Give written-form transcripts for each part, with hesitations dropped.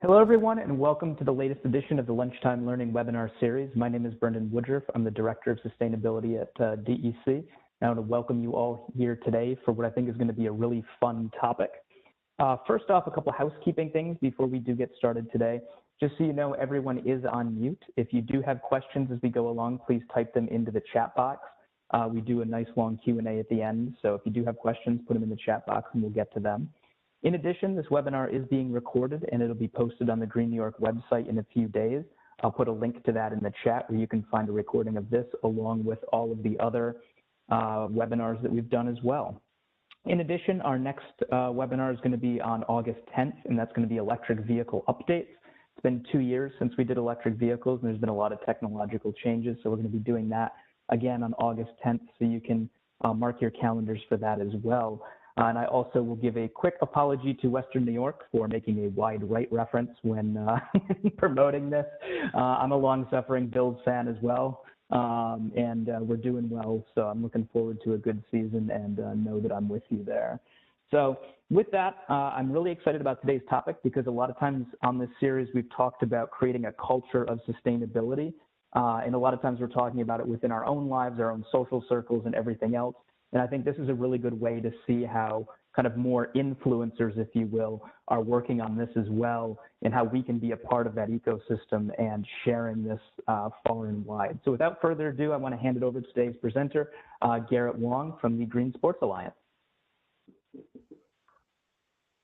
Hello, everyone, and welcome to the latest edition of the Lunchtime Learning webinar series. My name is Brendan Woodruff. I'm the Director of Sustainability at DEC. I want to welcome you all here today for what I think is going to be a really fun topic. First off, a couple of housekeeping things before we do get started today. Just so you know, everyone is on mute. If you do have questions as we go along, please type them into the chat box. We do a nice long Q&A at the end, so if you do have questions, put them in the chat box and we'll get to them. In addition, this webinar is being recorded and it'll be posted on the Green New York website in a few days. I'll put a link to that in the chat where you can find a recording of this along with all of the other webinars that we've done as well. In addition, our next webinar is going to be on August 10th, and that's going to be electric vehicle updates. It's been 2 years since we did electric vehicles, and there's been a lot of technological changes, so we're going to be doing that again on August 10th, so you can mark your calendars for that as well. And I also will give a quick apology to Western New York for making a wide right reference when promoting this. I'm a long-suffering Bills fan as well, and we're doing well, so I'm looking forward to a good season and know that I'm with you there. So with that, I'm really excited about today's topic because a lot of times on this series we've talked about creating a culture of sustainability, and a lot of times we're talking about it within our own lives, our own social circles, and everything else. And I think this is a really good way to see how kind of more influencers, if you will, are working on this as well, and how we can be a part of that ecosystem and sharing this far and wide. So without further ado, I want to hand it over to today's presenter, Garrett Wong from the Green Sports Alliance.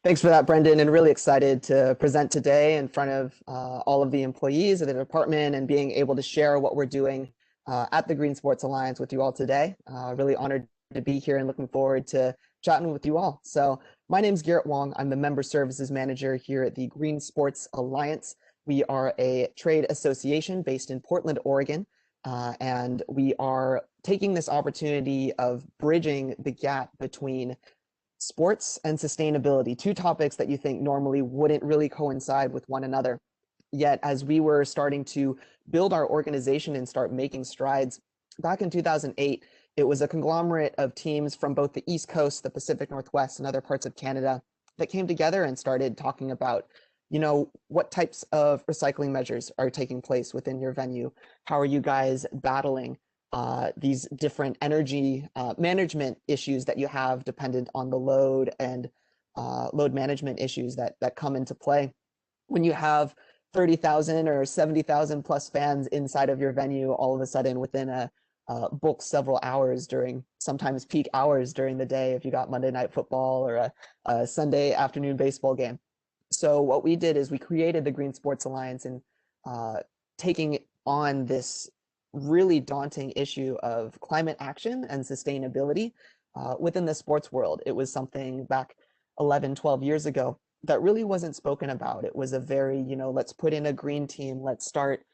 Thanks for that, Brendan, and really excited to present today in front of all of the employees of the department and being able to share what we're doing at the Green Sports Alliance with you all today. Really honored to be here and looking forward to chatting with you all. So my name is Garrett Wong. I'm the Member Services Manager here at the Green Sports Alliance. We are a trade association based in Portland, Oregon, and we are taking this opportunity of bridging the gap between sports and sustainability, two topics that you think normally wouldn't really coincide with one another. Yet as we were starting to build our organization and start making strides back in 2008, it was a conglomerate of teams from both the East Coast, the Pacific Northwest, and other parts of Canada that came together and started talking about, what types of recycling measures are taking place within your venue? How are you guys battling these different energy management issues that you have dependent on the load and load management issues that come into play when you have 30,000 or 70,000 plus fans inside of your venue all of a sudden within a book several hours during sometimes peak hours during the day if you got Monday Night Football or a Sunday afternoon baseball game. So what we did is we created the Green Sports Alliance and taking on this really daunting issue of climate action and sustainability within the sports world. It was something back 11, 12 years ago that really wasn't spoken about. It was a very, let's put in a green team, let's start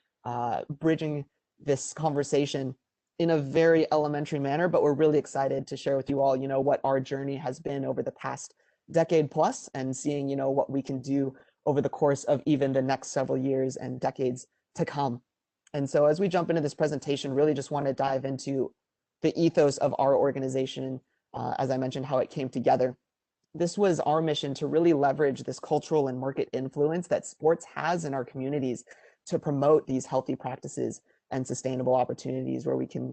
bridging this conversation in a very elementary manner, but we're really excited to share with you all, what our journey has been over the past decade plus and seeing, what we can do over the course of even the next several years and decades to come. And so as we jump into this presentation, really just want to dive into the ethos of our organization, as I mentioned, how it came together. This was our mission to really leverage this cultural and market influence that sports has in our communities to promote these healthy practices and sustainable opportunities where we can,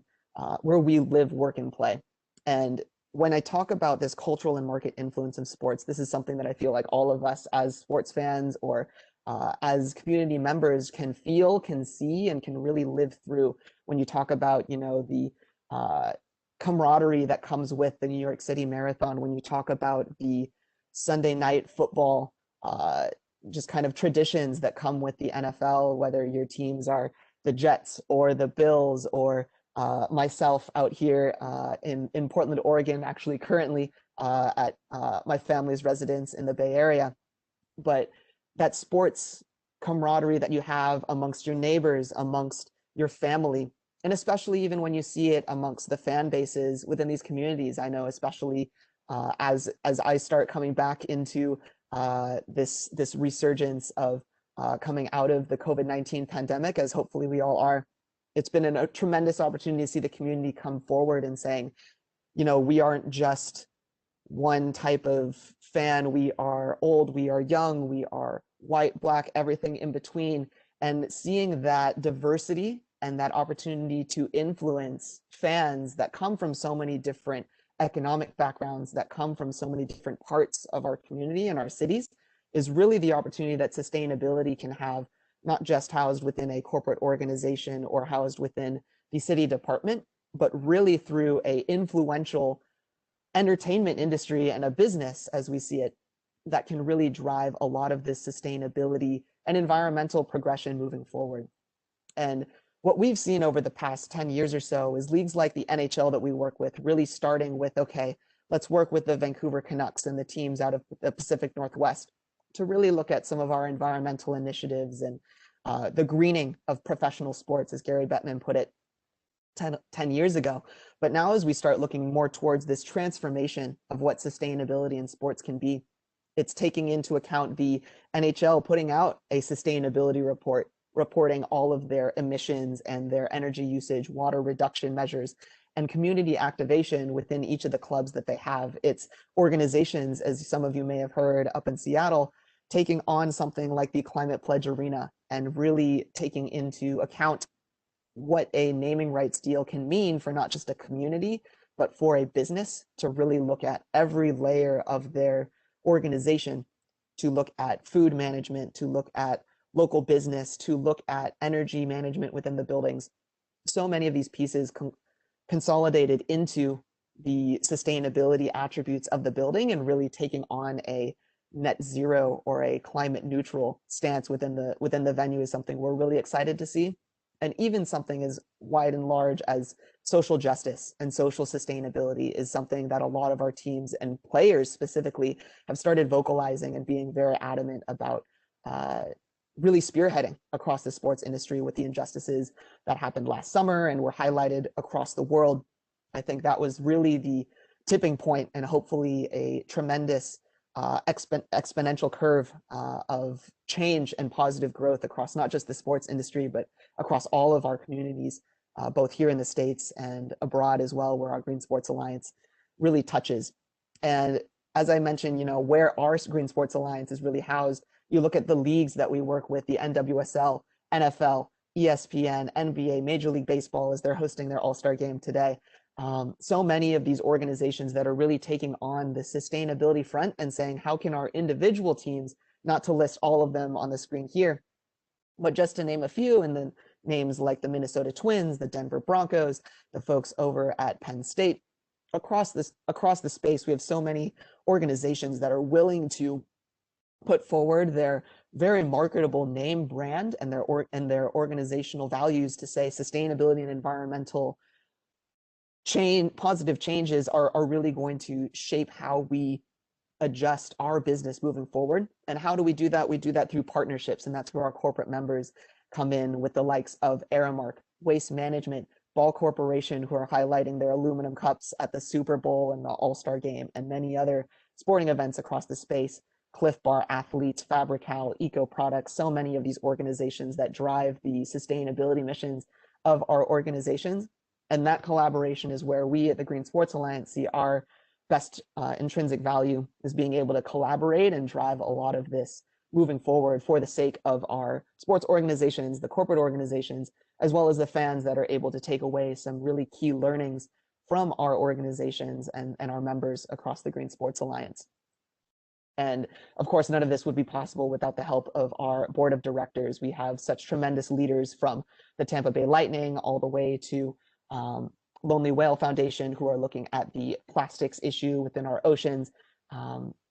where we live, work, and play. And when I talk about this cultural and market influence of sports, this is something that I feel like all of us as sports fans or as community members can feel, can see, and can really live through when you talk about, the camaraderie that comes with the New York City Marathon, when you talk about the Sunday night football, just kind of traditions that come with the NFL, whether your teams are the Jets or the Bills or myself out here in Portland, Oregon, actually currently at my family's residence in the Bay Area. But that sports camaraderie that you have amongst your neighbors, amongst your family, and especially even when you see it amongst the fan bases within these communities. I know especially as I start coming back into this resurgence of coming out of the COVID-19 pandemic, as hopefully we all are, it's been a tremendous opportunity to see the community come forward and saying, we aren't just one type of fan, we are old, we are young, we are white, black, everything in between. And seeing that diversity and that opportunity to influence fans that come from so many different economic backgrounds, that come from so many different parts of our community and our cities, is really the opportunity that sustainability can have, not just housed within a corporate organization or housed within the city department, but really through a influential entertainment industry and a business as we see it that can really drive a lot of this sustainability and environmental progression moving forward. And what we've seen over the past 10 years or so is leagues like the NHL that we work with really starting with, okay, let's work with the Vancouver Canucks and the teams out of the Pacific Northwest to really look at some of our environmental initiatives and the greening of professional sports, as Gary Bettman put it 10 years ago. But now as we start looking more towards this transformation of what sustainability in sports can be, it's taking into account the NHL putting out a sustainability report, reporting all of their emissions and their energy usage, water reduction measures, and community activation within each of the clubs that they have. It's organizations, as some of you may have heard up in Seattle, taking on something like the Climate Pledge Arena and really taking into account what a naming rights deal can mean for not just a community, but for a business to really look at every layer of their organization, to look at food management, to look at local business, to look at energy management within the buildings. So many of these pieces consolidated into the sustainability attributes of the building and really taking on a net zero or a climate neutral stance within the venue is something we're really excited to see. And even something as wide and large as social justice and social sustainability is something that a lot of our teams and players specifically have started vocalizing and being very adamant about really spearheading across the sports industry with the injustices that happened last summer and were highlighted across the world. I think that was really the tipping point and hopefully a tremendous exponential curve of change and positive growth across not just the sports industry, but across all of our communities, both here in the States and abroad as well, where our Green Sports Alliance really touches. And as I mentioned, you know, where our Green Sports Alliance is really housed, you look at the leagues that we work with, the NWSL, NFL, ESPN, NBA, Major League Baseball, as they're hosting their All-Star game today. So many of these organizations that are really taking on the sustainability front and saying, how can our individual teams, not to list all of them on the screen here, but just to name a few, and then names like the Minnesota Twins, the Denver Broncos, the folks over at Penn State, across the space, we have so many organizations that are willing to put forward their very marketable name brand and their organizational values to say sustainability and environmental positive changes are really going to shape how we adjust our business moving forward. And how do we do that? We do that through partnerships, and that's where our corporate members come in with the likes of Aramark, Waste Management, Ball Corporation, who are highlighting their aluminum cups at the Super Bowl and the All-Star game, and many other sporting events across the space. Cliff Bar Athletes, Fabrical, Eco Products, so many of these organizations that drive the sustainability missions of our organizations. And that collaboration is where we at the Green Sports Alliance see our best intrinsic value is being able to collaborate and drive a lot of this moving forward for the sake of our sports organizations, the corporate organizations, as well as the fans that are able to take away some really key learnings from our organizations and our members across the Green Sports Alliance. And of course, none of this would be possible without the help of our board of directors. We have such tremendous leaders from the Tampa Bay Lightning all the way to Lonely Whale Foundation, who are looking at the plastics issue within our oceans,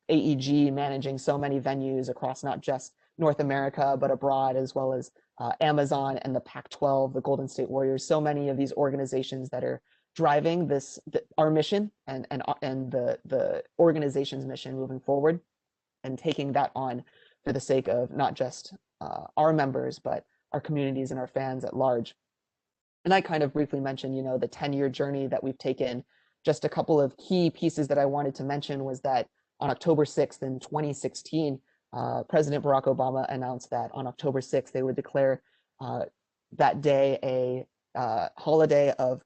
AEG managing so many venues across not just North America, but abroad, as well as Amazon and the Pac-12, the Golden State Warriors, so many of these organizations that are driving our mission and the organization's mission moving forward, and taking that on for the sake of not just our members, but our communities and our fans at large. And I kind of briefly mentioned, you know, the 10-year journey that we've taken. Just a couple of key pieces that I wanted to mention was that on October 6th in 2016, President Barack Obama announced that on October 6th, they would declare that day a holiday of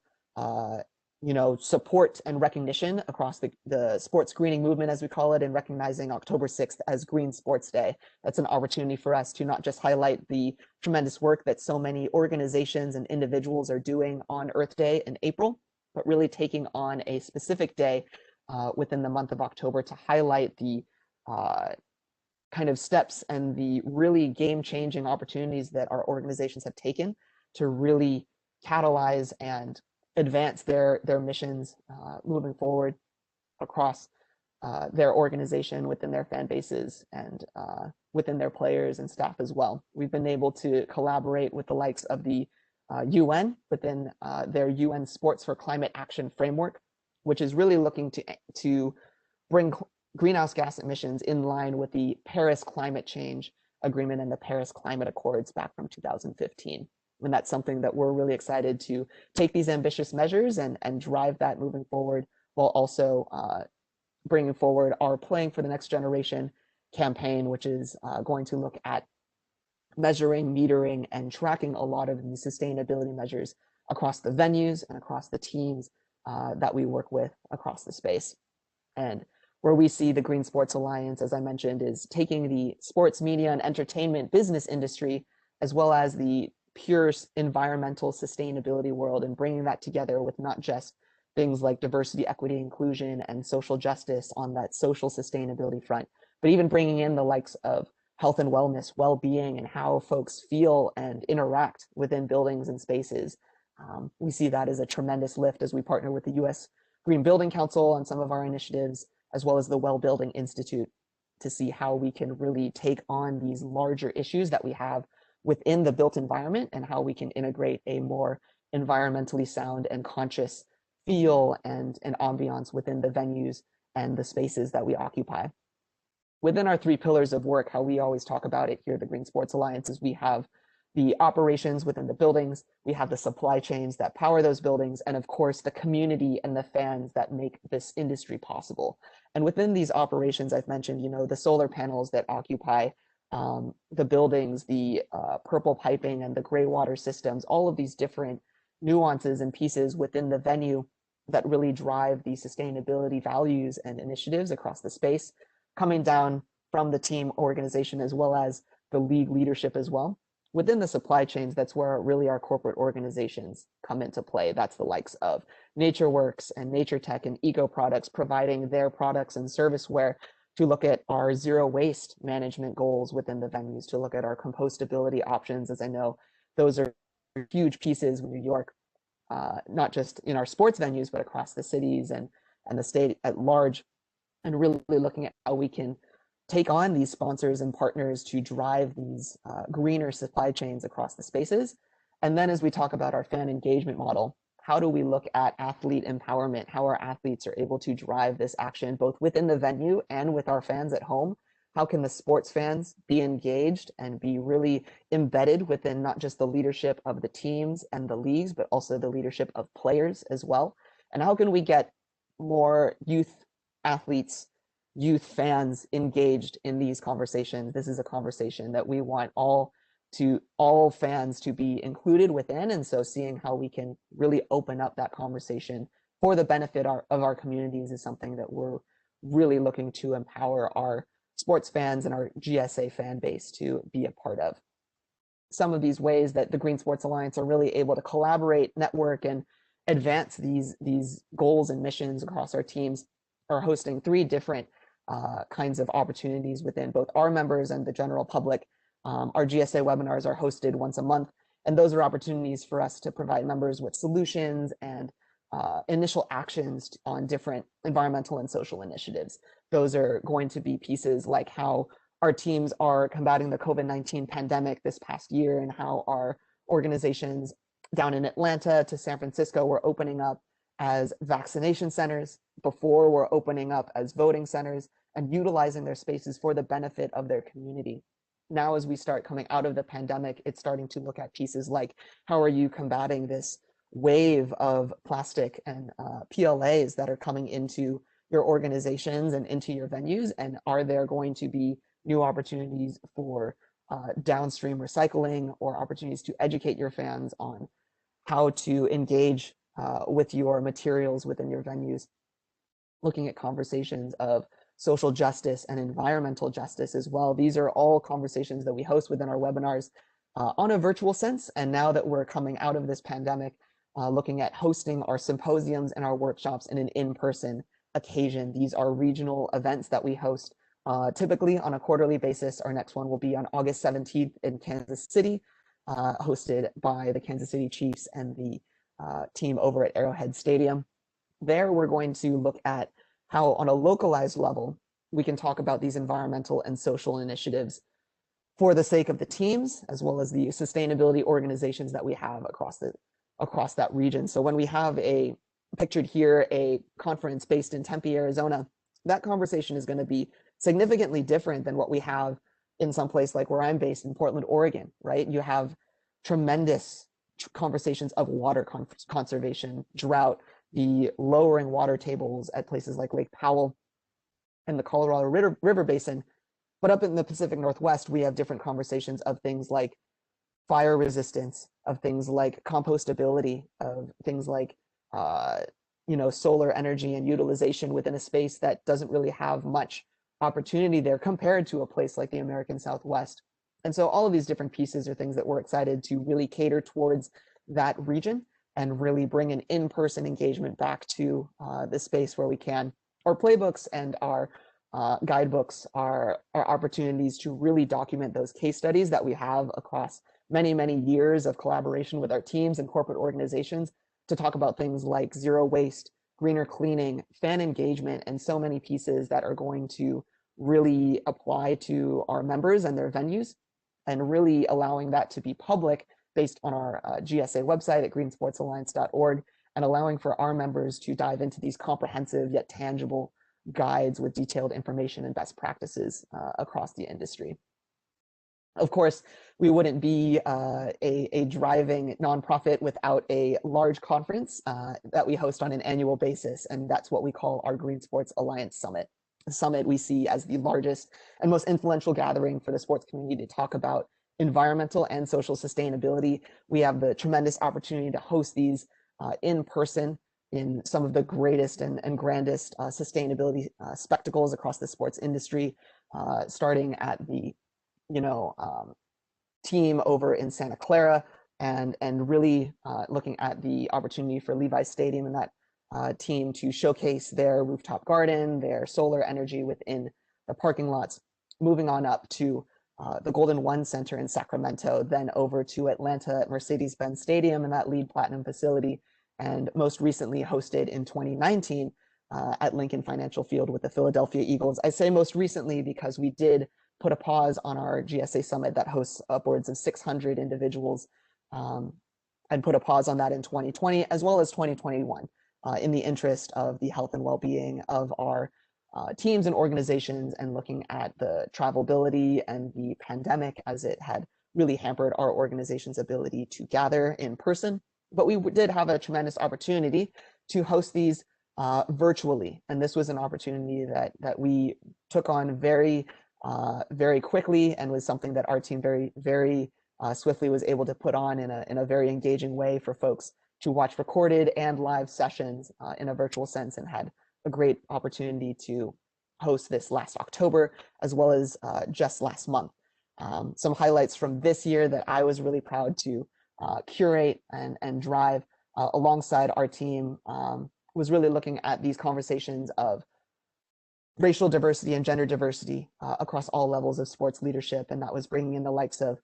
support and recognition across the sports greening movement, as we call it, and recognizing October 6th as Green Sports Day. That's an opportunity for us to not just highlight the tremendous work that so many organizations and individuals are doing on Earth Day in April, but really taking on a specific day within the month of October to highlight the kind of steps and the really game-changing opportunities that our organizations have taken to really catalyze and advance their missions moving forward across their organization, within their fan bases, and within their players and staff as well. We've been able to collaborate with the likes of the UN within their UN Sports for Climate Action Framework, which is really looking to bring greenhouse gas emissions in line with the Paris Climate Change Agreement and the Paris Climate Accords back from 2015. And that's something that we're really excited to take these ambitious measures and drive that moving forward, while also bringing forward our Playing for the Next Generation campaign, which is going to look at measuring, metering, and tracking a lot of these sustainability measures across the venues and across the teams that we work with across the space. And where we see the Green Sports Alliance, as I mentioned, is taking the sports, media, and entertainment business industry, as well as the pure environmental sustainability world, and bringing that together with not just things like diversity, equity, inclusion, and social justice on that social sustainability front, but even bringing in the likes of health and wellness, well-being, and how folks feel and interact within buildings and spaces. We see that as a tremendous lift as we partner with the U.S. Green Building Council on some of our initiatives, as well as the Well Building Institute, to see how we can really take on these larger issues that we have within the built environment, and how we can integrate a more environmentally sound and conscious feel and ambiance within the venues and the spaces that we occupy. Within our 3 pillars of work, how we always talk about it here at the Green Sports Alliance, is we have the operations within the buildings, we have the supply chains that power those buildings, and of course the community and the fans that make this industry possible. And within these operations, I've mentioned, the solar panels that occupy the buildings, the purple piping and the gray water systems, all of these different nuances and pieces within the venue that really drive the sustainability values and initiatives across the space, coming down from the team organization as well as the league leadership as well. Within the supply chains, that's where really our corporate organizations come into play. That's the likes of NatureWorks and NatureTech and Eco Products, providing their products and serviceware to look at our zero waste management goals within the venues, to look at our compostability options, as I know those are huge pieces in New York, not just in our sports venues, but across the cities and the state at large, and really looking at how we can take on these sponsors and partners to drive these greener supply chains across the spaces. And then as we talk about our fan engagement model, how do we look at athlete empowerment, how our athletes are able to drive this action both within the venue and with our fans at home? How can the sports fans be engaged and be really embedded within not just the leadership of the teams and the leagues, but also the leadership of players as well? And how can we get more youth athletes, youth fans engaged in these conversations? This is a conversation that we want all fans to be included within. And so seeing how we can really open up that conversation for the benefit of our communities is something that we're really looking to empower our sports fans and our GSA fan base to be a part of. Some of these ways that the Green Sports Alliance are really able to collaborate, network, and advance these goals and missions across our teams are hosting 3 different kinds of opportunities within both our members and the general public. Our GSA webinars are hosted once a month, and those are opportunities for us to provide members with solutions and initial actions on different environmental and social initiatives. Those are going to be pieces like how our teams are combating the COVID-19 pandemic this past year, and how our organizations down in Atlanta to San Francisco were opening up as vaccination centers, before we're opening up as voting centers, and utilizing their spaces for the benefit of their community. Now, as we start coming out of the pandemic, it's starting to look at pieces like, how are you combating this wave of plastic and PLAs that are coming into your organizations and into your venues? And are there going to be new opportunities for downstream recycling, or opportunities to educate your fans on how to engage with your materials within your venues, looking at conversations of social justice and environmental justice as well. These are all conversations that we host within our webinars on a virtual sense. And now that we're coming out of this pandemic, looking at hosting our symposiums and our workshops in an in-person occasion. These are regional events that we host typically on a quarterly basis. Our next one will be on August 17th in Kansas City, hosted by the Kansas City Chiefs and the team over at Arrowhead Stadium. There, we're going to look at how, on a localized level, we can talk about these environmental and social initiatives for the sake of the teams, as well as the sustainability organizations that we have across that region. So when we have pictured here a conference based in Tempe, Arizona, that conversation is going to be significantly different than what we have in some place like where I'm based in Portland, Oregon, right? You have tremendous conversations of water conservation, drought, the lowering water tables at places like Lake Powell and the Colorado River Basin. But up in the Pacific Northwest, we have different conversations of things like fire resistance, of things like compostability, of things like solar energy and utilization within a space that doesn't really have much opportunity there compared to a place like the American Southwest. And so all of these different pieces are things that we're excited to really cater towards that region and really bring an in-person engagement back to the space where we can. Our playbooks and our guidebooks are opportunities to really document those case studies that we have across many, many years of collaboration with our teams and corporate organizations to talk about things like zero waste, greener cleaning, fan engagement, and so many pieces that are going to really apply to our members and their venues, and really allowing that to be public based on our GSA website at greensportsalliance.org, and allowing for our members to dive into these comprehensive yet tangible guides with detailed information and best practices across the industry. Of course, we wouldn't be a driving nonprofit without a large conference that we host on an annual basis, and that's what we call our Green Sports Alliance Summit. The summit we see as the largest and most influential gathering for the sports community to talk about environmental and social sustainability. We have the tremendous opportunity to host these in person in some of the greatest and grandest sustainability spectacles across the sports industry, starting at the team over in Santa Clara, and really looking at the opportunity for Levi's Stadium and that team to showcase their rooftop garden, their solar energy within the parking lots, moving on up to the Golden One Center in Sacramento, then over to Atlanta at Mercedes-Benz Stadium and that LEED Platinum facility, and most recently hosted in 2019 at Lincoln Financial Field with the Philadelphia Eagles. I say most recently because we did put a pause on our GSA Summit that hosts upwards of 600 individuals, and put a pause on that in 2020 as well as 2021 in the interest of the health and well-being of our teams and organizations, and looking at the travelability and the pandemic as it had really hampered our organization's ability to gather in person. But we did have a tremendous opportunity to host these virtually, and this was an opportunity that we took on very quickly, and was something that our team very swiftly was able to put on in a very engaging way for folks to watch recorded and live sessions in a virtual sense, and had a great opportunity to host this last October, as well as just last month. Some highlights from this year that I was really proud to curate and drive alongside our team was really looking at these conversations of racial diversity and gender diversity across all levels of sports leadership. And that was bringing in the likes of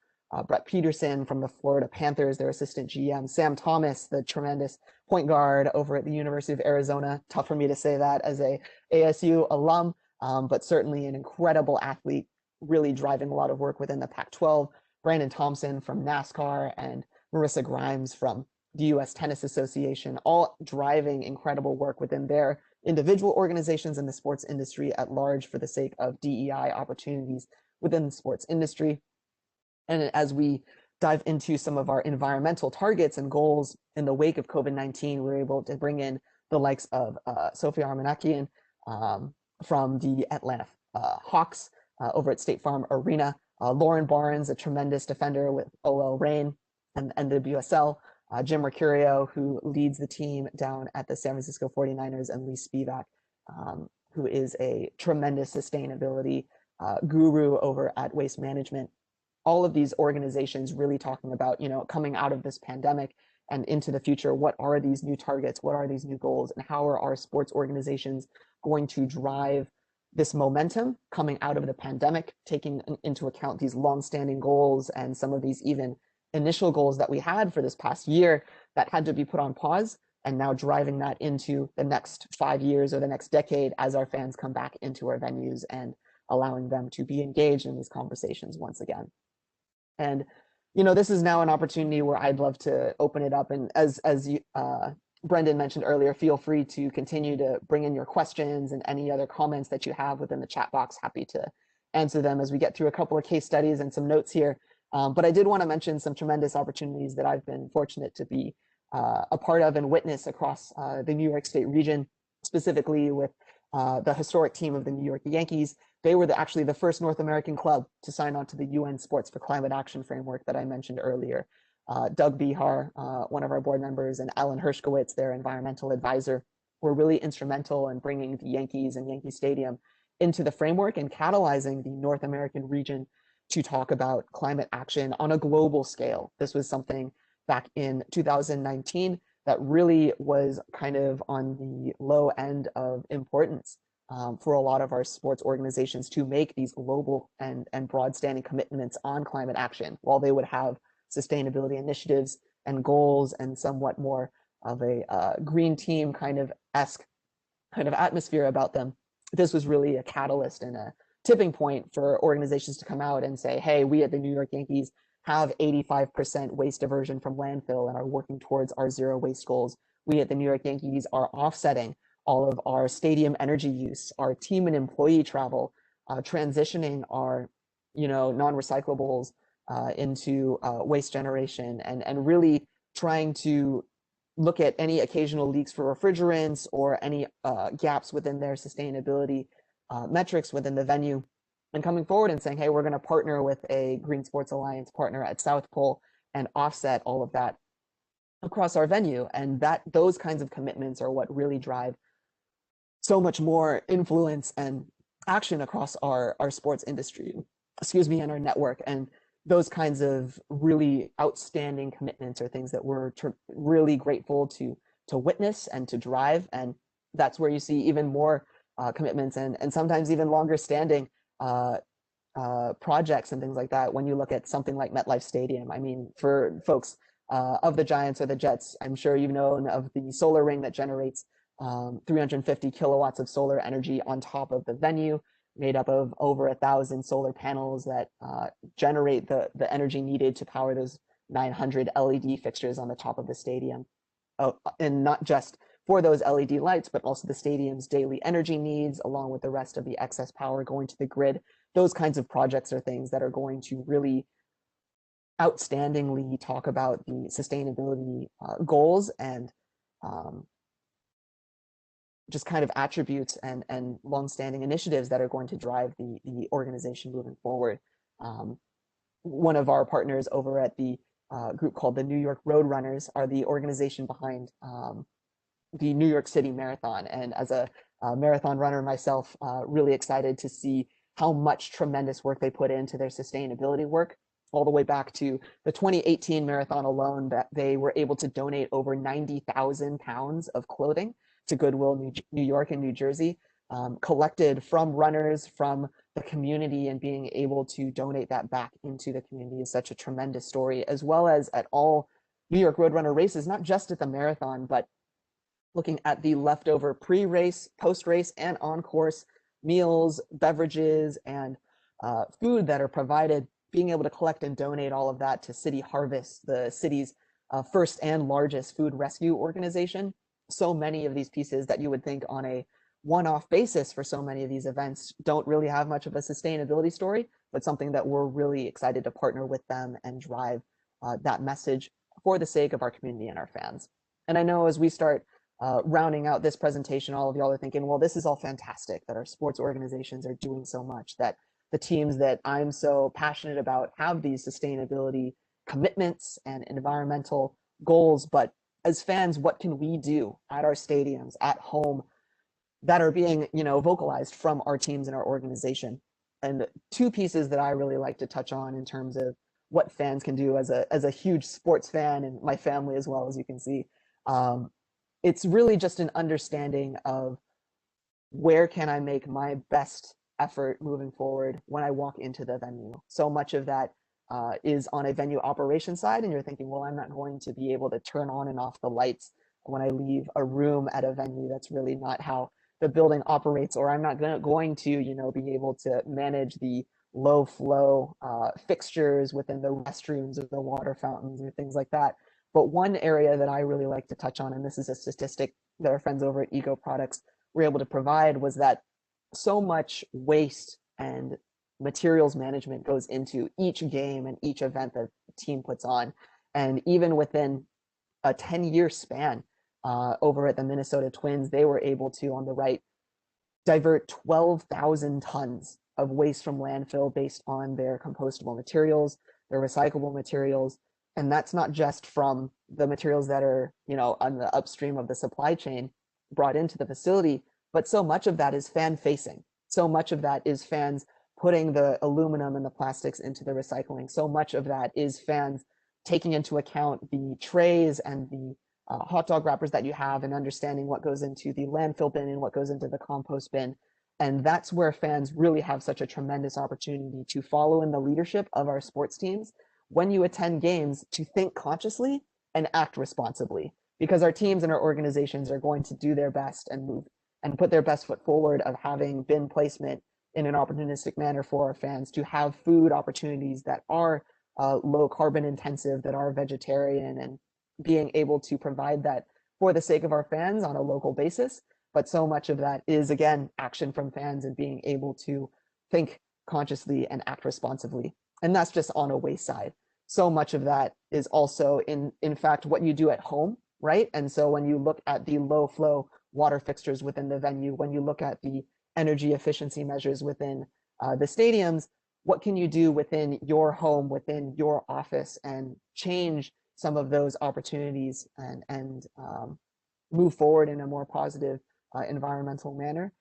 Brett Peterson from the Florida Panthers, their assistant GM, Sam Thomas, the tremendous point guard over at the University of Arizona. Tough for me to say that as a ASU alum, but certainly an incredible athlete, really driving a lot of work within the Pac-12. Brandon Thompson from NASCAR, and Marissa Grimes from the U.S. Tennis Association, all driving incredible work within their individual organizations and the sports industry at large for the sake of DEI opportunities within the sports industry. And as we dive into some of our environmental targets and goals in the wake of COVID-19, we were able to bring in the likes of Sophie Armanakian from the Atlanta Hawks over at State Farm Arena, Lauren Barnes, a tremendous defender with OL Reign and the WSL, Jim Mercurio, who leads the team down at the San Francisco 49ers, and Lee Spivak, who is a tremendous sustainability guru over at Waste Management. All of these organizations really talking about, coming out of this pandemic and into the future, what are these new targets, what are these new goals, and how are our sports organizations going to drive this momentum coming out of the pandemic, taking into account these longstanding goals and some of these even initial goals that we had for this past year that had to be put on pause, and now driving that into the next 5 years or the next decade as our fans come back into our venues and allowing them to be engaged in these conversations once again. And this is now an opportunity where I'd love to open it up. And as you, Brendan mentioned earlier, feel free to continue to bring in your questions and any other comments that you have within the chat box. Happy to answer them as we get through a couple of case studies and some notes here. But I did want to mention some tremendous opportunities that I've been fortunate to be a part of and witness across the New York State region, specifically with the historic team of the New York Yankees. They were actually the first North American club to sign on to the UN Sports for Climate Action framework that I mentioned earlier. Doug Behar, one of our board members, and Alan Hershkowitz, their environmental advisor, were really instrumental in bringing the Yankees and Yankee Stadium into the framework and catalyzing the North American region to talk about climate action on a global scale. This was something back in 2019 that really was kind of on the low end of importance for a lot of our sports organizations to make these global and broad standing commitments on climate action, while they would have sustainability initiatives and goals and somewhat more of a green team kind of atmosphere about them. This was really a catalyst and a tipping point for organizations to come out and say, hey, we at the New York Yankees have 85% waste diversion from landfill and are working towards our zero waste goals. We at the New York Yankees are offsetting all of our stadium energy use, our team and employee travel, transitioning our, non-recyclables into waste generation, and really trying to look at any occasional leaks for refrigerants or any gaps within their sustainability metrics within the venue, and coming forward and saying, hey, we're going to partner with a Green Sports Alliance partner at South Pole and offset all of that across our venue. And those kinds of commitments are what really drive so much more influence and action across our sports industry, and our network. And those kinds of really outstanding commitments are things that we're really grateful to witness and to drive. And that's where you see even more commitments and sometimes even longer standing projects and things like that when you look at something like MetLife Stadium. I mean, for folks of the Giants or the Jets, I'm sure you've known of the solar ring that generates 350 kilowatts of solar energy on top of the venue, made up of over 1,000 solar panels that generate the energy needed to power those 900 LED fixtures on the top of the stadium. And not just for those LED lights, but also the stadium's daily energy needs, along with the rest of the excess power going to the grid. Those kinds of projects are things that are going to really outstandingly talk about the sustainability goals and just kind of attributes and longstanding initiatives that are going to drive the organization moving forward. One of our partners over at the group called the New York Road Runners are the organization behind the New York City Marathon. And as a marathon runner myself, really excited to see how much tremendous work they put into their sustainability work, all the way back to the 2018 marathon alone, that they were able to donate over 90,000 pounds of clothing to Goodwill New York and New Jersey, collected from runners, from the community, and being able to donate that back into the community is such a tremendous story, as well as at all New York Roadrunner races, not just at the marathon, but looking at the leftover pre-race, post-race, and on-course meals, beverages, and food that are provided, being able to collect and donate all of that to City Harvest, the city's first and largest food rescue organization. So many of these pieces that you would think on a one-off basis for so many of these events don't really have much of a sustainability story, but something that we're really excited to partner with them and drive that message for the sake of our community and our fans. And I know as we start rounding out this presentation, all of y'all are thinking, well, this is all fantastic that our sports organizations are doing so much, that the teams that I'm so passionate about have these sustainability commitments and environmental goals, but as fans, what can we do at our stadiums, at home, that are being, vocalized from our teams and our organization? And two pieces that I really like to touch on in terms of what fans can do as a huge sports fan, and my family as well, as you can see. Um, it's really just an understanding of where can I make my best effort moving forward when I walk into the venue. So much of that is on a venue operation side, and you're thinking, well, I'm not going to be able to turn on and off the lights when I leave a room at a venue. That's really not how the building operates, or I'm not going to, be able to manage the low flow fixtures within the restrooms or the water fountains or things like that. But one area that I really like to touch on, and this is a statistic that our friends over at Ego Products were able to provide, was that so much waste and materials management goes into each game and each event that the team puts on. And even within a 10-year span over at the Minnesota Twins, they were able to, on the right, divert 12,000 tons of waste from landfill based on their compostable materials, their recyclable materials. And that's not just from the materials that are, on the upstream of the supply chain brought into the facility, but so much of that is fan facing. So much of that is fans putting the aluminum and the plastics into the recycling. So much of that is fans taking into account the trays and the hot dog wrappers that you have, and understanding what goes into the landfill bin and what goes into the compost bin. And that's where fans really have such a tremendous opportunity to follow in the leadership of our sports teams when you attend games, to think consciously and act responsibly, because our teams and our organizations are going to do their best and move and put their best foot forward of having bin placement in an opportunistic manner for our fans, to have food opportunities that are low carbon intensive, that are vegetarian, and being able to provide that for the sake of our fans on a local basis. But so much of that is, again, action from fans and being able to think consciously and act responsibly. And that's just on a waste side. So much of that is also in fact what you do at home, right? And so when you look at the low flow water fixtures within the venue, when you look at the energy efficiency measures within the stadiums, what can you do within your home, within your office, and change some of those opportunities and move forward in a more positive environmental manner?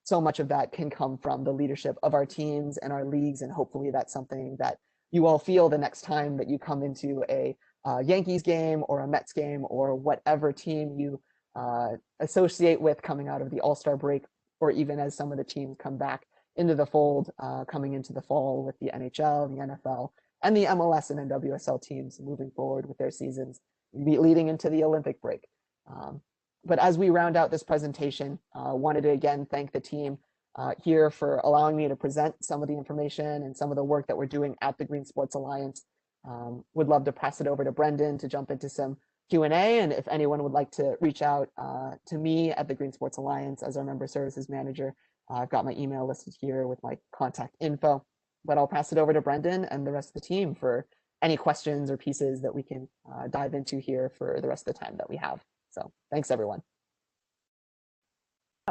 So much of that can come from the leadership of our teams and our leagues, and hopefully that's something that you all feel the next time that you come into a Yankees game or a Mets game or whatever team you associate with coming out of the All-Star break, or even as some of the teams come back into the fold coming into the fall with the NHL, the NFL, and the MLS and NWSL teams moving forward with their seasons leading into the Olympic break. But as we round out this presentation, wanted to again thank the team here for allowing me to present some of the information and some of the work that we're doing at the Green Sports Alliance. Would love to pass it over to Brendan to jump into some Q&A, and if anyone would like to reach out to me at the Green Sports Alliance as our member services manager, I've got my email listed here with my contact info. But I'll pass it over to Brendan and the rest of the team for any questions or pieces that we can dive into here for the rest of the time that we have. So thanks, everyone.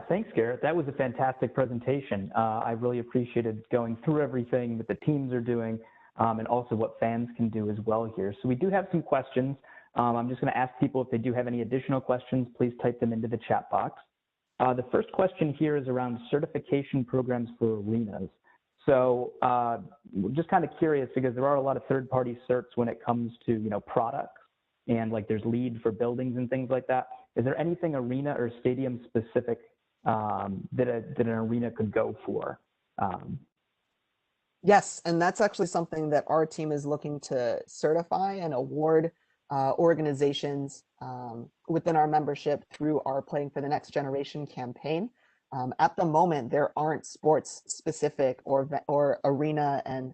Thanks, Garrett. That was a fantastic presentation. I really appreciated going through everything that the teams are doing and also what fans can do as well here. So we do have some questions. I'm just going to ask people if they do have any additional questions, please type them into the chat box. The first question here is around certification programs for arenas. So just kind of curious, because there are a lot of third-party certs when it comes to, products, and like there's LEED for buildings and things like that. Is there anything arena or stadium specific that an arena could go for? Yes, and that's actually something that our team is looking to certify and award organizations within our membership through our Playing for the Next Generation campaign. At the moment, there aren't sports specific or arena and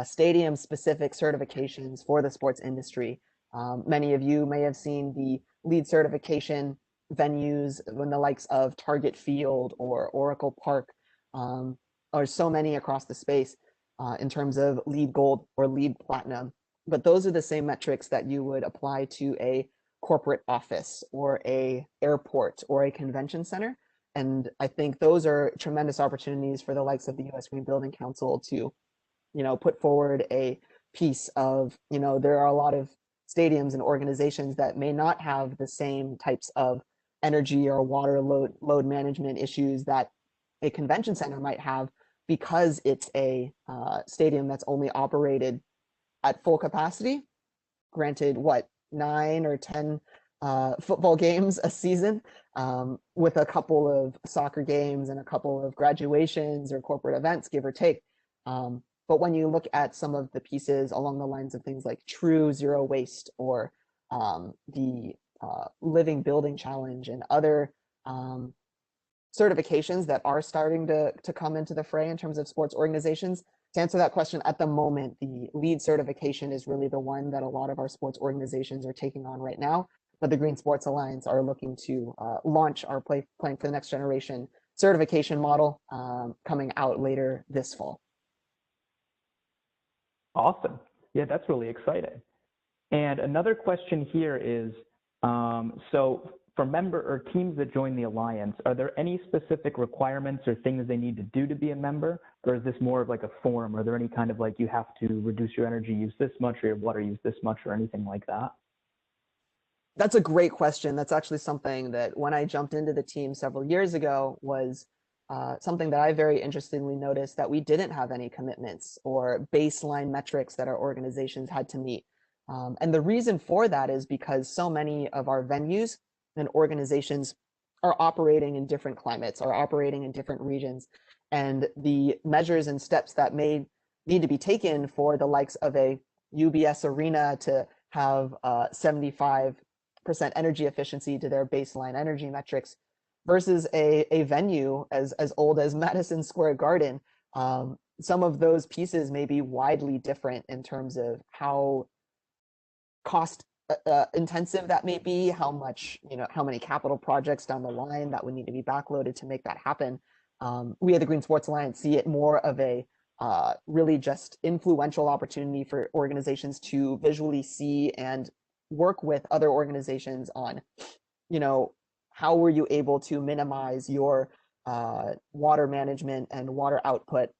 stadium specific certifications for the sports industry. Many of you may have seen the LEED certification venues when the likes of Target Field or Oracle Park, or so many across the space in terms of LEED Gold or LEED Platinum. But those are the same metrics that you would apply to a corporate office or a airport or a convention center. And I think those are tremendous opportunities for the likes of the U.S. Green Building Council to, put forward a piece of, there are a lot of stadiums and organizations that may not have the same types of energy or water load management issues that a convention center might have, because it's a stadium that's only operated at full capacity. Granted, what, 9 or 10 football games a season, with a couple of soccer games and a couple of graduations or corporate events, give or take. But when you look at some of the pieces along the lines of things like True Zero Waste, or the Living Building Challenge, and other certifications that are starting to come into the fray in terms of sports organizations, to answer that question, at the moment, the LEED certification is really the one that a lot of our sports organizations are taking on right now. But the Green Sports Alliance are looking to launch our Playing for the Next Generation certification model, coming out later this fall. Awesome. Yeah, that's really exciting. And another question here is, so for member or teams that join the Alliance, are there any specific requirements or things they need to do to be a member? Or is this more of like a form? Are there any kind of like, you have to reduce your energy use this much, or your water use this much, or anything like that? That's a great question. That's actually something that, when I jumped into the team several years ago, was something that I very interestingly noticed, that we didn't have any commitments or baseline metrics that our organizations had to meet. And the reason for that is because so many of our venues and organizations are operating in different climates, are operating in different regions. And the measures and steps that may need to be taken for the likes of a UBS Arena to have 75% energy efficiency to their baseline energy metrics, versus a venue as old as Madison Square Garden, some of those pieces may be widely different in terms of how cost intensive that may be, how much, how many capital projects down the line that would need to be backloaded to make that happen. We at the Green Sports Alliance see it more of a really just influential opportunity for organizations to visually see and work with other organizations on, how were you able to minimize your water management and water output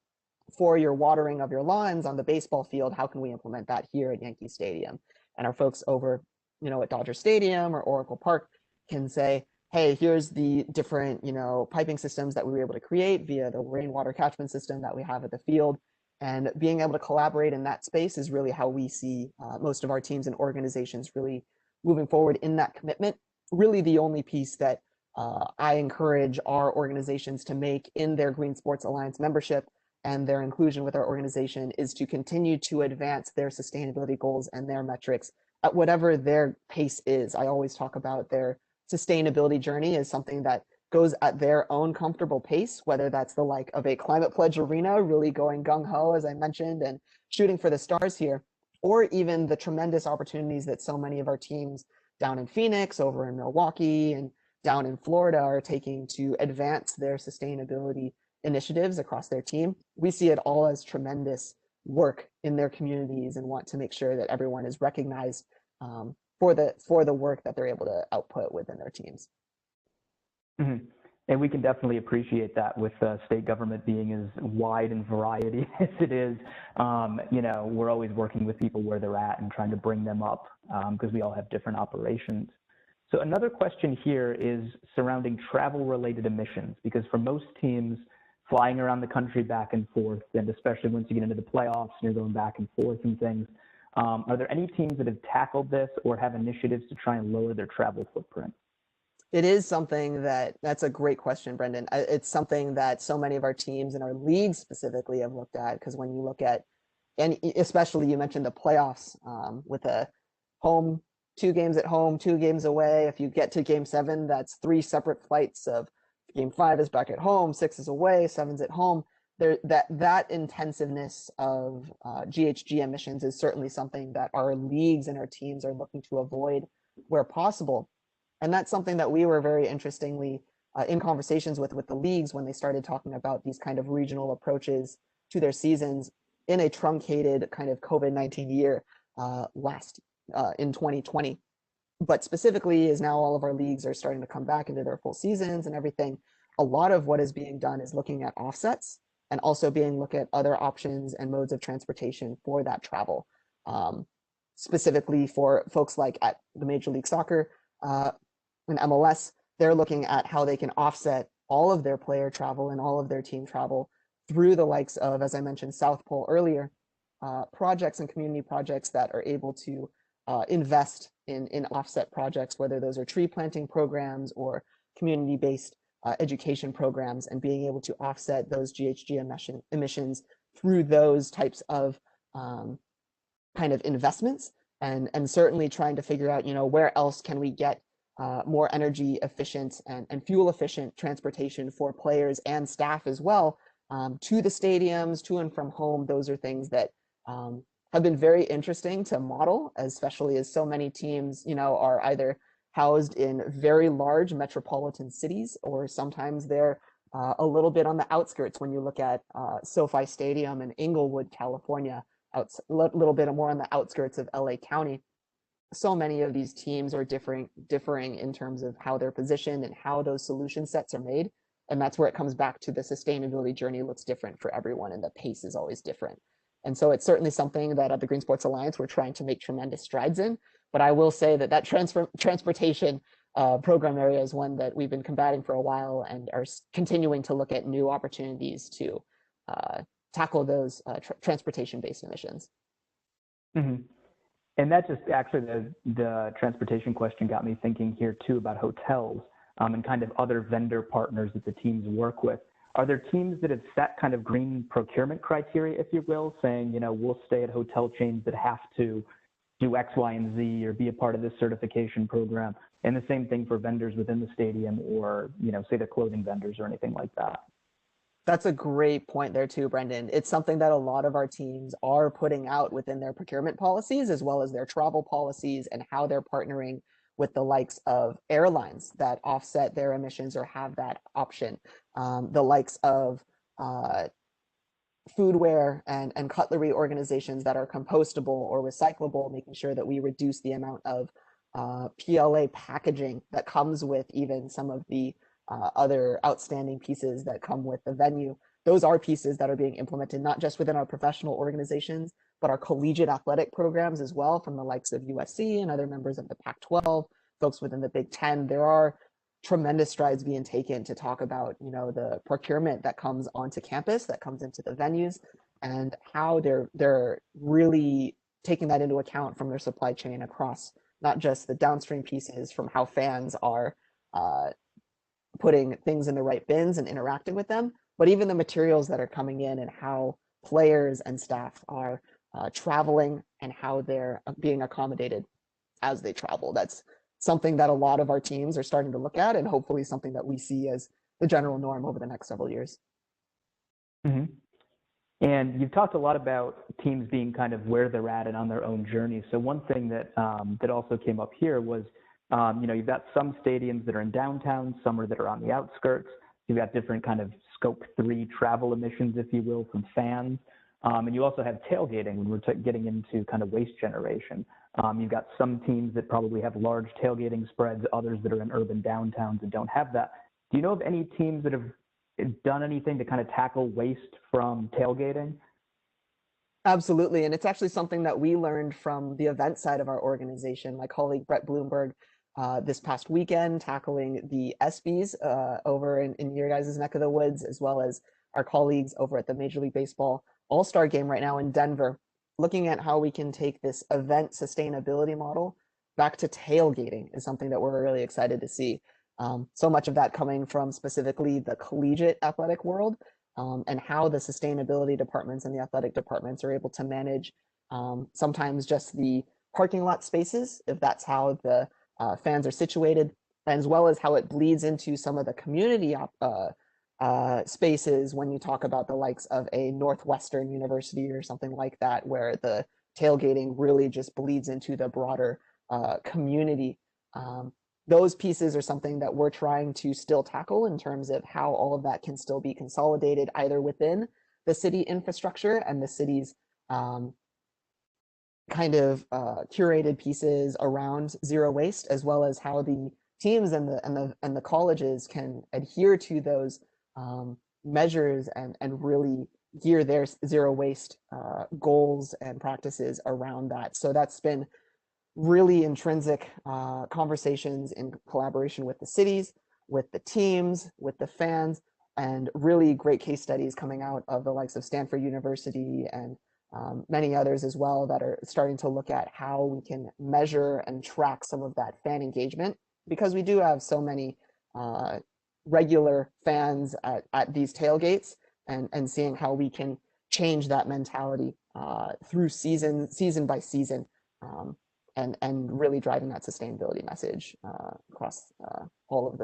for your watering of your lawns on the baseball field? How can we implement that here at Yankee Stadium? And our folks over, at Dodger Stadium or Oracle Park can say, hey, here's the different, piping systems that we were able to create via the rainwater catchment system that we have at the field. And being able to collaborate in that space is really how we see most of our teams and organizations really moving forward in that commitment. Really the only piece that I encourage our organizations to make in their Green Sports Alliance membership and their inclusion with our organization is to continue to advance their sustainability goals and their metrics at whatever their pace is. I always talk about their sustainability journey as something that goes at their own comfortable pace, whether that's the like of a Climate Pledge Arena, really going gung-ho, as I mentioned, and shooting for the stars here, or even the tremendous opportunities that so many of our teams down in Phoenix, over in Milwaukee, and down in Florida are taking to advance their sustainability initiatives across their team. We see it all as tremendous work in their communities and want to make sure that everyone is recognized for the work that they're able to output within their teams. Mm-hmm. And we can definitely appreciate that with state government being as wide in variety as it is. We're always working with people where they're at and trying to bring them up because we all have different operations. So another question here is surrounding travel-related emissions, because for most teams, flying around the country back and forth, and especially once you get into the playoffs and you're going back and forth and things, are there any teams that have tackled this or have initiatives to try and lower their travel footprint? It is something that's a great question, Brendan. It's something that so many of our teams and our leagues specifically have looked at, because when you look at, and especially you mentioned the playoffs with a home, 2 games at home, 2 games away. If you get to game 7, that's 3 separate flights of game 5 is back at home, 6 is away, 7's at home. That intensiveness of GHG emissions is certainly something that our leagues and our teams are looking to avoid where possible. And that's something that we were very interestingly in conversations with the leagues when they started talking about these kind of regional approaches to their seasons in a truncated kind of COVID-19 year in 2020. But specifically, as now all of our leagues are starting to come back into their full seasons and everything, a lot of what is being done is looking at offsets and also being look at other options and modes of transportation for that travel. specifically for folks like at the Major League Soccer and MLS, they're looking at how they can offset all of their player travel and all of their team travel through the likes of, as I mentioned, South Pole earlier, projects and community projects that are able to invest in offset projects, whether those are tree planting programs or community-based education programs, and being able to offset those GHG emissions through those types of kind of investments, and certainly trying to figure out, where else can we get more energy efficient and fuel efficient transportation for players and staff as well, to the stadiums, to and from home. Those are things that have been very interesting to model, especially as so many teams, are either housed in very large metropolitan cities, or sometimes they're a little bit on the outskirts. When you look at SoFi Stadium in Inglewood, California, a little bit more on the outskirts of LA County. So many of these teams are differing in terms of how they're positioned and how those solution sets are made. And that's where it comes back to the sustainability journey looks different for everyone, and the pace is always different. And so it's certainly something that at the Green Sports Alliance, we're trying to make tremendous strides in. But I will say that transportation program area is one that we've been combating for a while, and are continuing to look at new opportunities to tackle those transportation-based emissions. Mm-hmm. And that just actually, the transportation question got me thinking here too about hotels and kind of other vendor partners that the teams work with. Are there teams that have set kind of green procurement criteria, if you will, saying, we'll stay at hotel chains that have to do X, Y, and Z, or be a part of this certification program? And the same thing for vendors within the stadium, or, say the clothing vendors or anything like that. That's a great point there too, Brendan. It's something that a lot of our teams are putting out within their procurement policies, as well as their travel policies, and how they're partnering with the likes of airlines that offset their emissions or have that option. The likes of foodware and cutlery organizations that are compostable or recyclable, making sure that we reduce the amount of PLA packaging that comes with even some of the other outstanding pieces that come with the venue. Those are pieces that are being implemented not just within our professional organizations, but our collegiate athletic programs as well, from the likes of USC and other members of the Pac-12, folks within the Big Ten. There are tremendous strides being taken to talk about, the procurement that comes onto campus, that comes into the venues, and how they're really taking that into account from their supply chain across not just the downstream pieces, from how fans are putting things in the right bins and interacting with them, but even the materials that are coming in, and how players and staff are traveling, and how they're being accommodated as they travel. That's something that a lot of our teams are starting to look at, and hopefully something that we see as the general norm over the next several years. Mm-hmm. And you've talked a lot about teams being kind of where they're at and on their own journey. So one thing that that also came up here was, you've got some stadiums that are in downtown, some that are on the outskirts. You've got different kind of scope 3 travel emissions, if you will, from fans. And you also have tailgating when we're getting into kind of waste generation. You've got some teams that probably have large tailgating spreads, others that are in urban downtowns that don't have that. Do you know of any teams that have done anything to kind of tackle waste from tailgating? Absolutely. And it's actually something that we learned from the event side of our organization. My colleague Brett Bloomberg, this past weekend, tackling the ESPYs over in your guys' neck of the woods, as well as our colleagues over at the Major League Baseball All-Star Game right now in Denver, looking at how we can take this event sustainability model back to tailgating is something that we're really excited to see. So much of that coming from specifically the collegiate athletic world, and how the sustainability departments and the athletic departments are able to manage sometimes just the parking lot spaces, if that's how the fans are situated, as well as how it bleeds into some of the community spaces when you talk about the likes of a Northwestern University or something like that, where the tailgating really just bleeds into the broader community. Those pieces are something that we're trying to still tackle in terms of how all of that can still be consolidated either within the city infrastructure and the city's kind of curated pieces around zero waste, as well as how the teams and the colleges can adhere to those measures and really gear their zero waste goals and practices around that. So that's been really intrinsic conversations in collaboration with the cities, with the teams, with the fans, and really great case studies coming out of the likes of Stanford University and many others as well that are starting to look at how we can measure and track some of that fan engagement, because we do have so many regular fans at these tailgates, and seeing how we can change that mentality through season by season, and really driving that sustainability message across all of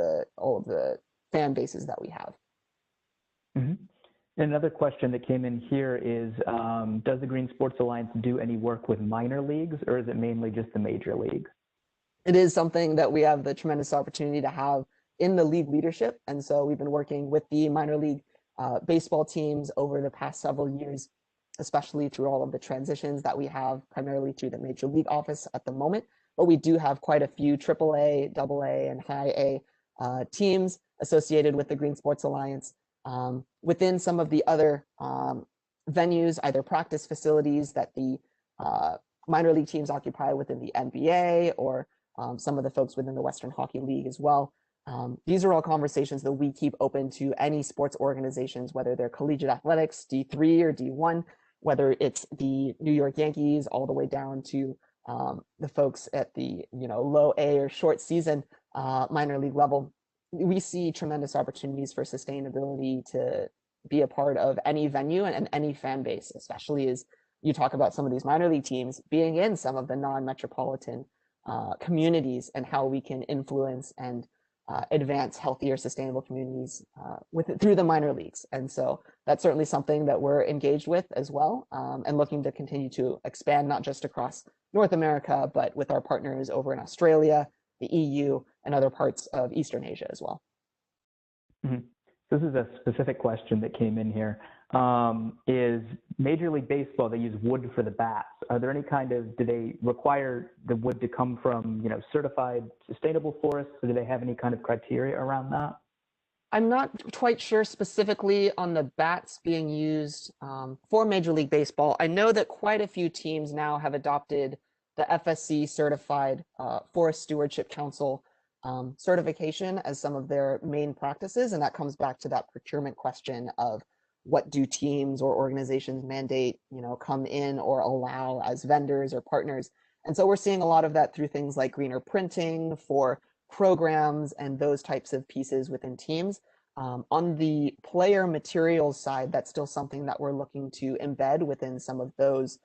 the fan bases that we have. Mm-hmm. Another question that came in here is, does the Green Sports Alliance do any work with minor leagues, or is it mainly just the major leagues? It is something that we have the tremendous opportunity to have in the league leadership. And so we've been working with the minor league baseball teams over the past several years, especially through all of the transitions that we have primarily through the major league office at the moment. But we do have quite a few AAA, AA, and high A teams associated with the Green Sports Alliance. Within some of the other venues, either practice facilities that the minor league teams occupy within the NBA, or some of the folks within the Western Hockey League as well. These are all conversations that we keep open to any sports organizations, whether they're collegiate athletics, D3 or D1, whether it's the New York Yankees all the way down to the folks at the low A or short season minor league level. We see tremendous opportunities for sustainability to be a part of any venue and any fan base, especially as you talk about some of these minor league teams being in some of the non-metropolitan communities, and how we can influence and advance healthier, sustainable communities through the minor leagues. And so that's certainly something that we're engaged with as well, and looking to continue to expand, not just across North America, but with our partners over in Australia, the EU, and other parts of Eastern Asia as well. Mm-hmm. This is a specific question that came in here. Is Major League Baseball, they use wood for the bats. Are there any do they require the wood to come from, certified sustainable forests, or do they have any kind of criteria around that? I'm not quite sure specifically on the bats being used for Major League Baseball. I know that quite a few teams now have adopted the FSC certified Forest Stewardship Council certification as some of their main practices. And that comes back to that procurement question of what do teams or organizations mandate, come in or allow as vendors or partners. And so we're seeing a lot of that through things like greener printing for programs and those types of pieces within teams. On the player materials side, that's still something that we're looking to embed within some of those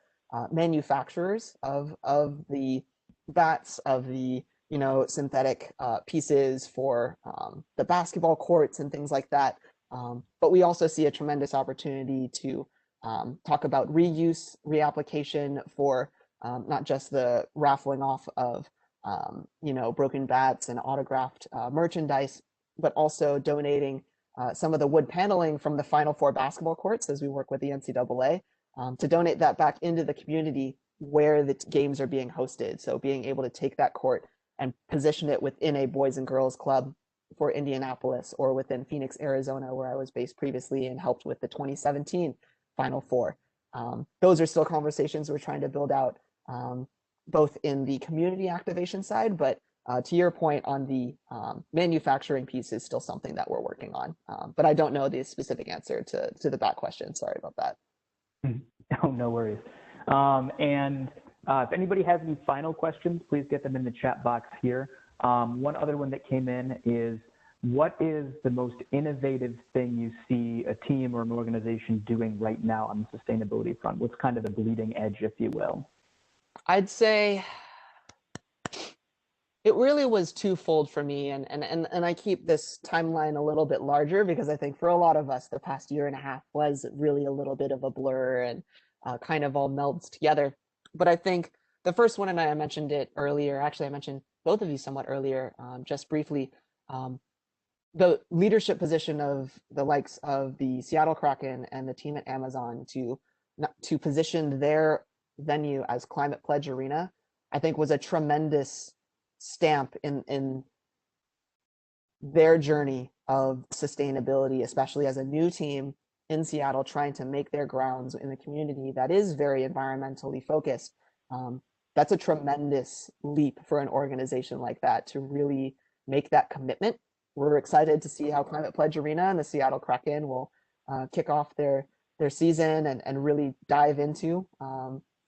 manufacturers of the bats, of the synthetic pieces for the basketball courts and things like that. But we also see a tremendous opportunity to talk about reuse, reapplication for not just the raffling off of broken bats and autographed merchandise, but also donating some of the wood paneling from the Final Four basketball courts, as we work with the NCAA, to donate that back into the community where the games are being hosted. So being able to take that court and position it within a Boys and Girls Club for Indianapolis, or within Phoenix, Arizona, where I was based previously and helped with the 2017 Final Four. Those are still conversations we're trying to build out, both in the community activation side, but to your point on the manufacturing piece is still something that we're working on. But I don't know the specific answer to the back question. Sorry about that. Oh, no worries. And if anybody has any final questions, please get them in the chat box here. One other one that came in is, what is the most innovative thing you see a team or an organization doing right now on the sustainability front? What's kind of the bleeding edge, if you will? I'd say it really was twofold for me, and I keep this timeline a little bit larger because I think for a lot of us, the past year and a half was really a little bit of a blur and kind of all melds together. But I think the first one, and I mentioned it earlier, actually I mentioned both of you somewhat earlier, just briefly, the leadership position of the likes of the Seattle Kraken and the team at Amazon to position their venue as Climate Pledge Arena, I think was a tremendous stamp in their journey of sustainability, especially as a new team in Seattle trying to make their grounds in a community that is very environmentally focused. That's a tremendous leap for an organization like that to really make that commitment. We're excited to see how Climate Pledge Arena and the Seattle Kraken will kick off their season and really dive into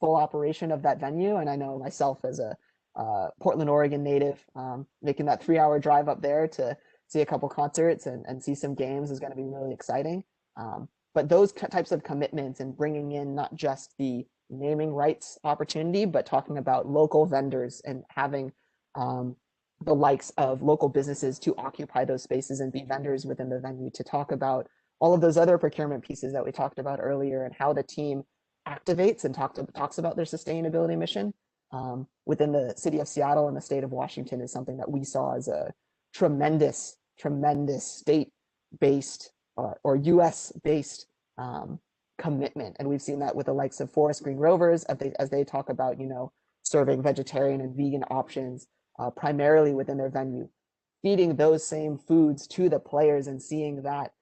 full operation of that venue. And I know myself as a Portland, Oregon native, making that 3-hour drive up there to see a couple concerts and see some games is going to be really exciting. But those types of commitments and bringing in not just the naming rights opportunity, but talking about local vendors and having the likes of local businesses to occupy those spaces and be vendors within the venue to talk about all of those other procurement pieces that we talked about earlier and how the team activates and talks about their sustainability mission within the city of Seattle and the state of Washington is something that we saw as a tremendous state-based or US-based commitment. And we've seen that with the likes of Forest Green Rovers as they talk about, serving vegetarian and vegan options primarily within their venue, feeding those same foods to the players and seeing that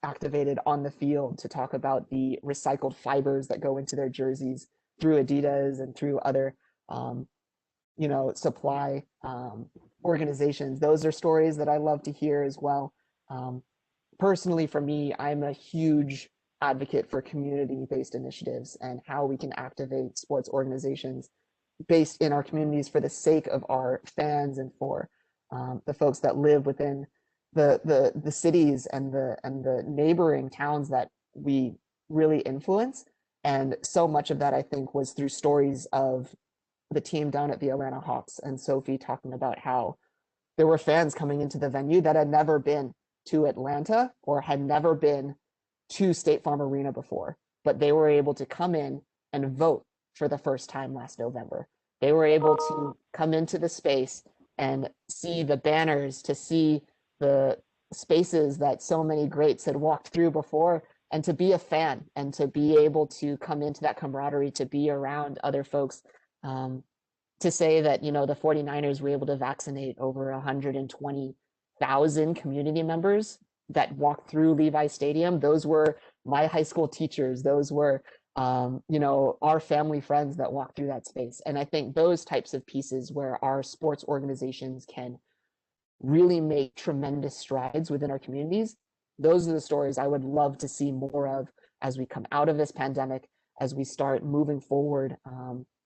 activated on the field to talk about the recycled fibers that go into their jerseys through Adidas and through other, supply organizations. Those are stories that I love to hear as well. Personally, for me, I'm a huge advocate for community-based initiatives and how we can activate sports organizations based in our communities for the sake of our fans and for the folks that live within the cities and the neighboring towns that we really influence. And so much of that, I think, was through stories of the team down at the Atlanta Hawks and Sophie talking about how there were fans coming into the venue that had never been to Atlanta or had never been to State Farm Arena before, but they were able to come in and vote for the first time last November. They were able to come into the space and see the banners, to see the spaces that so many greats had walked through before, and to be a fan and to be able to come into that camaraderie, to be around other folks, to say that, the 49ers were able to vaccinate over 120,000 community members that walked through Levi Stadium. Those were my high school teachers. Those were, our family friends that walked through that space. And I think those types of pieces where our sports organizations can really make tremendous strides within our communities, those are the stories I would love to see more of as we come out of this pandemic, as we start moving forward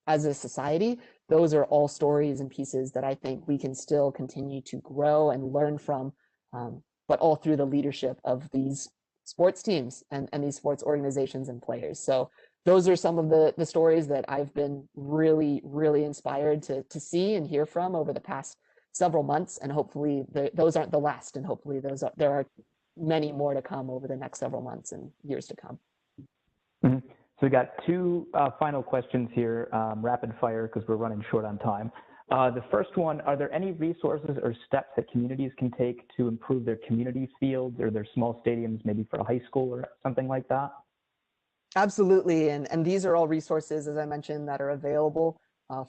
as a society. Those are all stories and pieces that I think we can still continue to grow and learn from, but all through the leadership of these sports teams and these sports organizations and players. So those are some of the stories that I've been really, really inspired to see and hear from over the past several months. And hopefully those aren't the last. And hopefully there are many more to come over the next several months and years to come. Mm-hmm. So we got two final questions here, rapid fire, because we're running short on time. The first one, are there any resources or steps that communities can take to improve their community fields or their small stadiums, maybe for a high school or something like that? Absolutely. And these are all resources, as I mentioned, that are available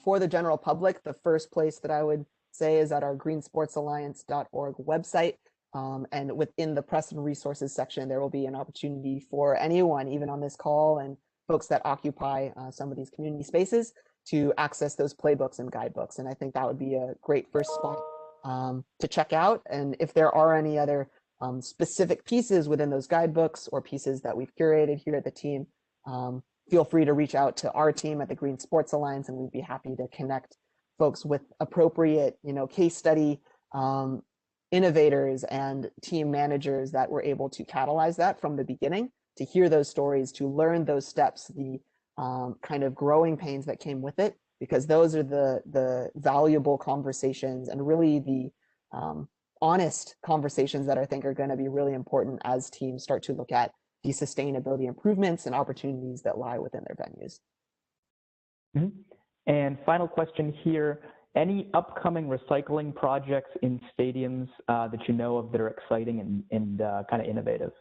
for the general public. The first place that I would say is at our greensportsalliance.org website. And within the press and resources section, there will be an opportunity for anyone, even on this call, and folks that occupy some of these community spaces to access those playbooks and guidebooks. And I think that would be a great first spot to check out. And if there are any other specific pieces within those guidebooks or pieces that we've curated here at the team, feel free to reach out to our team at the Green Sports Alliance, and we'd be happy to connect folks with appropriate, case study innovators and team managers that were able to catalyze that from the beginning, to hear those stories, to learn those steps, the kind of growing pains that came with it, because those are the valuable conversations and really the honest conversations that I think are going to be really important as teams start to look at the sustainability improvements and opportunities that lie within their venues. Mm-hmm. And final question here, any upcoming recycling projects in stadiums that you know of that are exciting and kind of innovative?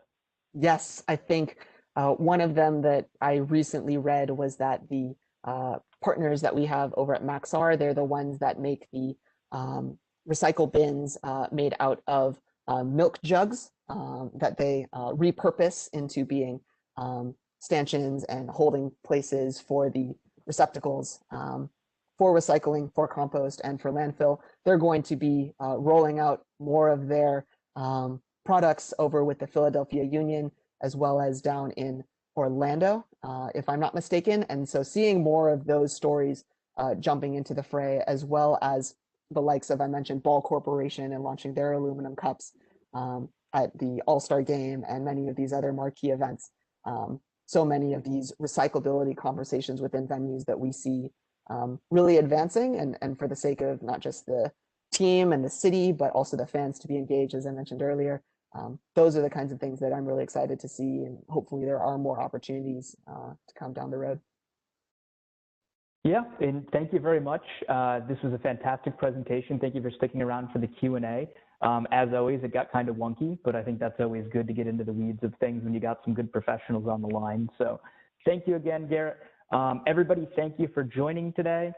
Yes, I think one of them that I recently read was that the partners that we have over at Maxar, they're the ones that make the recycle bins made out of milk jugs that they repurpose into being stanchions and holding places for the receptacles for recycling, for compost, and for landfill. They're going to be rolling out more of their products over with the Philadelphia Union, as well as down in Orlando, if I'm not mistaken. And so seeing more of those stories jumping into the fray, as well as the likes of, I mentioned, Ball Corporation and launching their aluminum cups at the All-Star Game and many of these other marquee events. So many of these recyclability conversations within venues that we see really advancing, and for the sake of not just the team and the city, but also the fans to be engaged, as I mentioned earlier. Those are the kinds of things that I'm really excited to see, and hopefully there are more opportunities to come down the road. Yeah, and thank you very much. This was a fantastic presentation. Thank you for sticking around for the Q&A. As always, it got kind of wonky, but I think that's always good to get into the weeds of things when you got some good professionals on the line. So thank you again, Garrett. Everybody, thank you for joining today.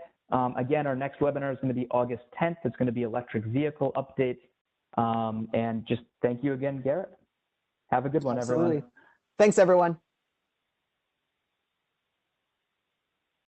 Again, our next webinar is going to be August 10th. It's going to be electric vehicle updates. And just thank you again, Garrett. Have a good one, Absolutely. everyone. Thanks, everyone.